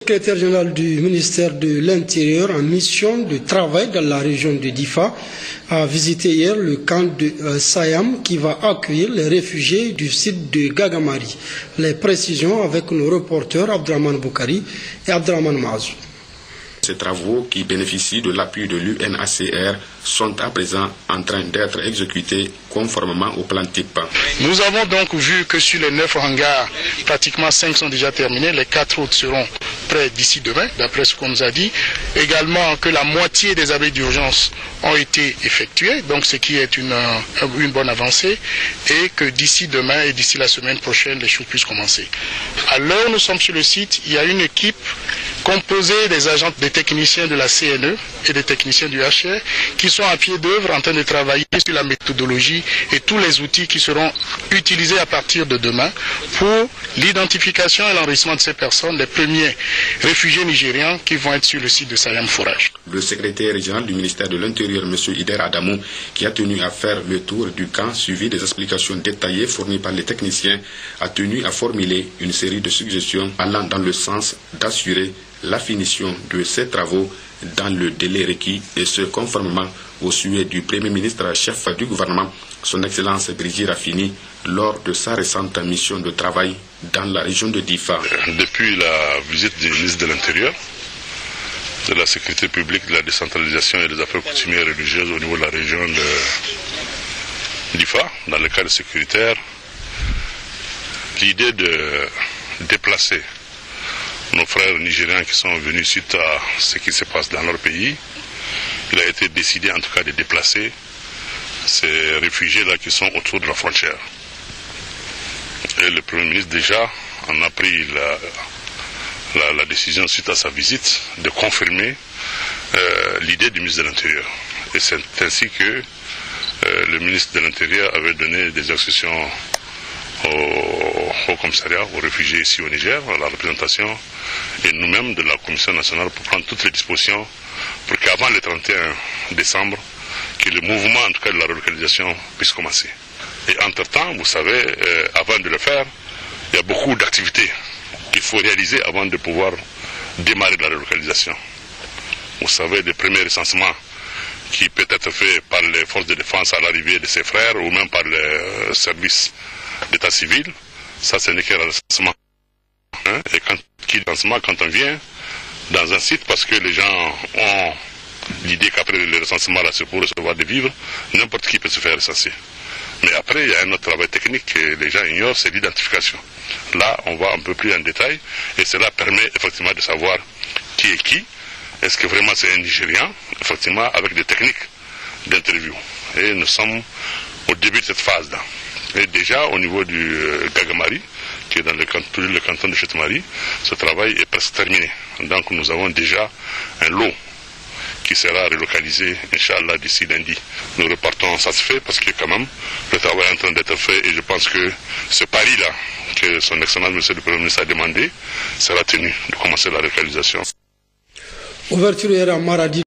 Le secrétaire général du ministère de l'Intérieur en mission de travail dans la région de Difa a visité hier le camp de Sayam qui va accueillir les réfugiés du site de Gagamari. Les précisions avec nos reporters Abdraman Boukari et Abdraman Mazou. Ces travaux, qui bénéficient de l'appui de l'UNHCR, sont à présent en train d'être exécutés conformément au plan type. Nous avons donc vu que sur les 9 hangars, pratiquement 5 sont déjà terminés, les 4 autres seront prêts d'ici demain, d'après ce qu'on nous a dit. Également que la moitié des abris d'urgence ont été effectués, donc ce qui est une bonne avancée, et que d'ici demain et d'ici la semaine prochaine, les choses puissent commencer. À l'heure où nous sommes sur le site, il y a une équipe composée des agents, des techniciens de la CNE et des techniciens du HR qui sont à pied d'œuvre en train de travailler sur la méthodologie et tous les outils qui seront utilisés à partir de demain pour l'identification et l'enregistrement de ces personnes, les premiers réfugiés nigérians qui vont être sur le site de Sayam Forage. Le secrétaire régional du ministère de l'Intérieur, M. Ider Adamou, qui a tenu à faire le tour du camp, suivi des explications détaillées fournies par les techniciens, a tenu à formuler une série de suggestions allant dans le sens d'assurer la finition de ces travaux dans le délai requis et ce conformément au souhait du Premier ministre chef du gouvernement, son Excellence Brigitte Raffini, lors de sa récente mission de travail dans la région de Difa. Depuis la visite du ministre de l'Intérieur, de la sécurité publique, de la décentralisation et des affaires coutumières et religieuses au niveau de la région de Difa, dans le cadre sécuritaire, l'idée de déplacer nos frères nigériens qui sont venus suite à ce qui se passe dans leur pays, il a été décidé en tout cas de déplacer ces réfugiés-là qui sont autour de la frontière. Et le Premier ministre déjà en a pris la décision suite à sa visite de confirmer l'idée du ministre de l'Intérieur. Et c'est ainsi que le ministre de l'Intérieur avait donné des instructions au commissariat, aux réfugiés ici au Niger, à la représentation, et nous-mêmes de la Commission nationale pour prendre toutes les dispositions pour qu'avant le 31 décembre, que le mouvement, en tout cas de la relocalisation, puisse commencer. Et entre-temps, vous savez, avant de le faire, il y a beaucoup d'activités qu'il faut réaliser avant de pouvoir démarrer la relocalisation. Vous savez, le premier recensement qui peut être fait par les forces de défense à l'arrivée de ses frères ou même par le service d'état civil, ça ce n'est qu'un recensement. Et quand on vient dans un site, parce que les gens ont l'idée qu'après le recensement là, c'est pour recevoir des vivres, n'importe qui peut se faire recenser. Mais après, il y a un autre travail technique que les gens ignorent, c'est l'identification. Là, on va un peu plus en détail, et cela permet effectivement de savoir qui est qui. Est-ce que vraiment c'est un Nigérian, effectivement, avec des techniques d'interview. Et nous sommes au début de cette phase-là. Et déjà, au niveau du Gagamari, qui est dans le canton de Chetmari, ce travail est presque terminé. Donc nous avons déjà un lot qui sera relocalisé, Inch'Allah, d'ici lundi. Nous repartons satisfaits parce que quand même, le travail est en train d'être fait et je pense que ce pari-là, que son Excellence Monsieur le Premier ministre a demandé, sera tenu de commencer la relocalisation. Ouverture à Maradi.